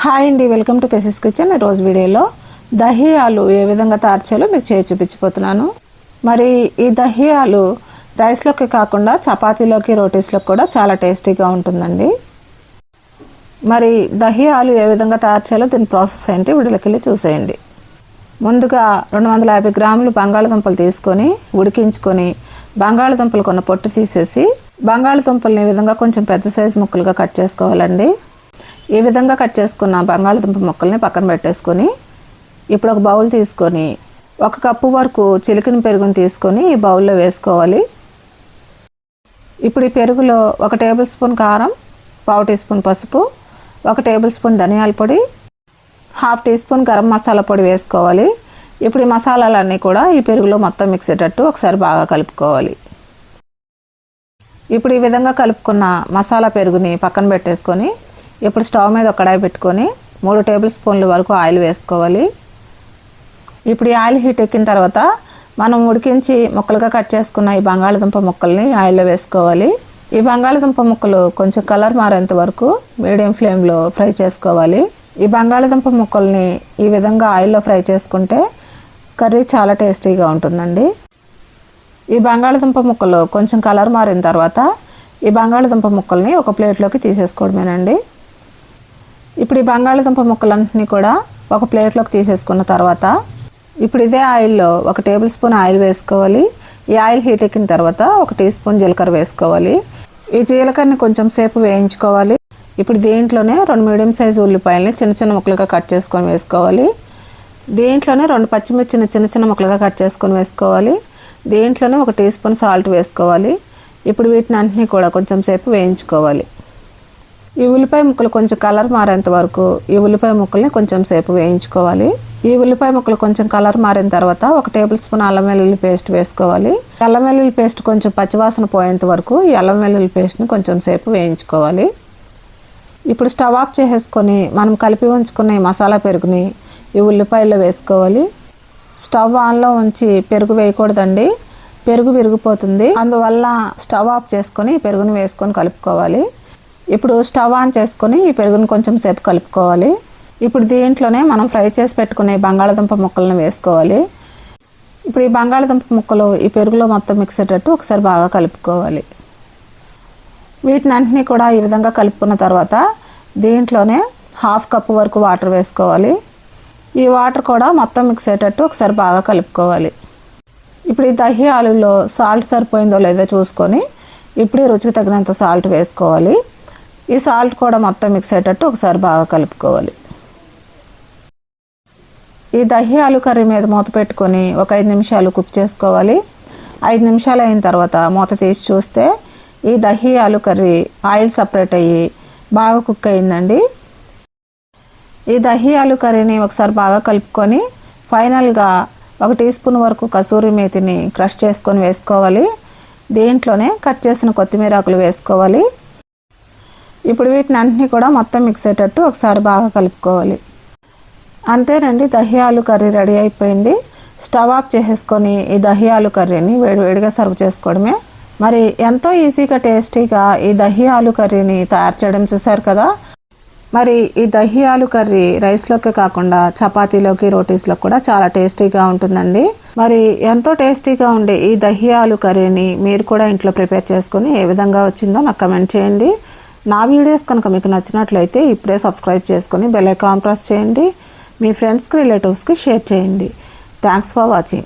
Hi అండి, welcome to పెసిస్ kitchen. ఈరోజు వీడియోలో దహీ ఆలు ఏ విధంగా తయారు చేయాలో మీకు చేసి చూపించిపోతున్నాను. మరి ఈ దహీ ఆలు రైస్లోకి కాకుండా చపాతీలోకి, రోటీస్లోకి కూడా చాలా టేస్టీగా ఉంటుందండి. మరి దహీ ఆలు ఏ విధంగా తయారు చేయాలో దీని ప్రాసెస్ ఏంటి వీడియోలోకి వెళ్ళి చూసేయండి. ముందుగా 250 గ్రాములు బంగాళదుంపలు తీసుకొని ఉడికించుకొని బంగాళదుంపలు కొన్న పొట్టు తీసేసి బంగాళదుంపల్ని ఈ విధంగా కొంచెం పెద్ద సైజు ముక్కలుగా కట్ చేసుకోవాలండి. ఈ విధంగా కట్ చేసుకున్న బంగాళదుంప ముక్కల్ని పక్కన పెట్టేసుకొని ఇప్పుడు ఒక బౌల్ తీసుకొని 1 కప్పు వరకు చిలికిన పెరుగుని తీసుకొని ఈ బౌల్లో వేసుకోవాలి. ఇప్పుడు ఈ పెరుగులో 1 టేబుల్ స్పూన్ కారం, 1/2 టీ స్పూన్ పసుపు, 1 టేబుల్ స్పూన్ ధనియాల పొడి, 1/2 టీ స్పూన్ గరం మసాలా పొడి వేసుకోవాలి. ఇప్పుడు ఈ మసాలాలన్నీ కూడా ఈ పెరుగులో మొత్తం మిక్స్ అయ్యేటట్టు ఒకసారి బాగా కలుపుకోవాలి. ఇప్పుడు ఈ విధంగా కలుపుకున్న మసాలా పెరుగుని పక్కన పెట్టేసుకొని ఇప్పుడు స్టవ్ మీద ఒక కడాయి పెట్టుకొని 3 టేబుల్ స్పూన్ల వరకు ఆయిల్ వేసుకోవాలి. ఇప్పుడు ఈ ఆయిల్ హీట్ ఎక్కిన తర్వాత మనం ఉడికించి ముక్కలుగా కట్ చేసుకున్న ఈ బంగాళదుంప ముక్కల్ని ఆయిల్లో వేసుకోవాలి. ఈ బంగాళదుంప ముక్కలు కొంచెం కలర్ మారేంత వరకు మీడియం ఫ్లేమ్లో ఫ్రై చేసుకోవాలి. ఈ బంగాళదుంప ముక్కల్ని ఈ విధంగా ఆయిల్లో ఫ్రై చేసుకుంటే కర్రీ చాలా టేస్టీగా ఉంటుందండి. ఈ బంగాళదుంప ముక్కలు కొంచెం కలర్ మారిన తర్వాత ఈ బంగాళదుంప ముక్కల్ని ఒక ప్లేట్లోకి తీసేసుకోవడమేనండి. ఇప్పుడు ఈ బంగాళదుంప ముక్కలన్నింటినీ కూడా ఒక ప్లేట్లోకి తీసేసుకున్న తర్వాత ఇప్పుడు ఇదే ఆయిల్లో 1 టేబుల్ స్పూన్ ఆయిల్ వేసుకోవాలి. ఈ ఆయిల్ హీట్ ఎక్కిన తర్వాత 1 టీ స్పూన్ జీలకర్ర వేసుకోవాలి. ఈ జీలకర్రని కొంచెం సేపు వేయించుకోవాలి. ఇప్పుడు దీంట్లోనే 2 మీడియం సైజు ఉల్లిపాయలని చిన్న చిన్న ముక్కలుగా కట్ చేసుకొని వేసుకోవాలి. దీంట్లోనే 2 పచ్చిమిర్చిని చిన్న చిన్న ముక్కలుగా కట్ చేసుకొని వేసుకోవాలి. దీంట్లోనే 1 టీ స్పూన్ సాల్ట్ వేసుకోవాలి. ఇప్పుడు వీటిని అన్నింటినీ కూడా కొంచెం సేపు వేయించుకోవాలి. ఈ ఉల్లిపాయ ముక్కలు కొంచెం కలర్ మారేంత వరకు ఈ ఉల్లిపాయ ముక్కల్ని కొంచెం సేపు వేయించుకోవాలి. ఈ ఉల్లిపాయ ముక్కలు కొంచెం కలర్ మారిన తర్వాత 1 టేబుల్ స్పూన్ అల్లం వెల్లుల్లి పేస్ట్ వేసుకోవాలి. అల్లం వెల్లుల్లి పేస్ట్ కొంచెం పచ్చివాసన పోయేంత వరకు ఈ అల్లం వెల్లుల్లి పేస్ట్ని కొంచెం సేపు వేయించుకోవాలి. ఇప్పుడు స్టవ్ ఆఫ్ చేసేసుకొని మనం కలిపి ఉంచుకున్న ఈ మసాలా పెరుగుని ఈ ఉల్లిపాయల్లో వేసుకోవాలి. స్టవ్ ఆన్లో ఉంచి పెరుగు వేయకూడదండి, పెరుగు విరిగిపోతుంది. అందువల్ల స్టవ్ ఆఫ్ చేసుకొని పెరుగుని వేసుకొని కలుపుకోవాలి. ఇప్పుడు స్టవ్ ఆన్ చేసుకొని ఈ పెరుగుని కొంచెం సేపు కలుపుకోవాలి. ఇప్పుడు దీంట్లోనే మనం ఫ్రై చేసి పెట్టుకునే బంగాళదుంప ముక్కలను వేసుకోవాలి. ఇప్పుడు ఈ బంగాళదుంప ముక్కలు ఈ పెరుగులో మొత్తం మిక్స్ అయ్యేటట్టు ఒకసారి బాగా కలుపుకోవాలి. వీటిని అన్నింటినీ కూడా ఈ విధంగా కలుపుకున్న తర్వాత దీంట్లోనే 1/2 కప్పు వరకు వాటర్ వేసుకోవాలి. ఈ వాటర్ కూడా మొత్తం మిక్స్ అయ్యేటట్టు ఒకసారి బాగా కలుపుకోవాలి. ఇప్పుడు ఈ దహీ ఆలులో సాల్ట్ సరిపోయిందో లేదో చూసుకొని ఇప్పుడు ఈ రుచికి తగినంత సాల్ట్ వేసుకోవాలి. ఈ సాల్ట్ కూడా మొత్తం మిక్స్ అయ్యేటట్టు ఒకసారి బాగా కలుపుకోవాలి. ఈ దహీ ఆలు కర్రీ మీద మూత పెట్టుకొని ఒక 5 నిమిషాలు కుక్ చేసుకోవాలి. 5 నిమిషాలు అయిన తర్వాత మూత తీసి చూస్తే ఈ దహీ ఆలు కర్రీ ఆయిల్ సపరేట్ అయ్యి బాగా కుక్ అయిందండి. ఈ దహీ ఆలు కర్రీని ఒకసారి బాగా కలుపుకొని ఫైనల్గా 1 టీ స్పూన్ వరకు కసూరి మేతిని క్రష్ చేసుకొని వేసుకోవాలి. దీంట్లోనే కట్ చేసిన కొత్తిమీర ఆకులు వేసుకోవాలి. ఇప్పుడు వీటిని అన్నింటినీ కూడా మొత్తం మిక్స్ అయ్యేటట్టు ఒకసారి బాగా కలుపుకోవాలి. అంతేనండి, దహీ ఆలు కర్రీ రెడీ అయిపోయింది. స్టవ్ ఆఫ్ చేసేసుకొని ఈ దహీ ఆలు కర్రీని వేడివేడిగా సర్వ్ చేసుకోవడమే. మరి ఎంతో ఈజీగా టేస్టీగా ఈ దహీ ఆలు కర్రీని తయారు చేయడం చూసారు కదా. మరి ఈ దహీ ఆలు కర్రీ రైస్లోకి కాకుండా చపాతీలోకి, రోటీస్లోకి కూడా చాలా టేస్టీగా ఉంటుందండి. మరి ఎంతో టేస్టీగా ఉండే ఈ దహీ ఆలు కర్రీని మీరు కూడా ఇంట్లో ప్రిపేర్ చేసుకొని ఏ విధంగా వచ్చిందో నాకు కమెంట్ చేయండి. నా వీడియోస్ కనుక మీకు నచ్చినట్లయితే ఇప్పుడే సబ్స్క్రైబ్ చేసుకొని బెల్ ఐకాన్ ప్రెస్ చేయండి. మీ ఫ్రెండ్స్కి, రిలేటివ్స్కి షేర్ చేయండి. Thanks for watching.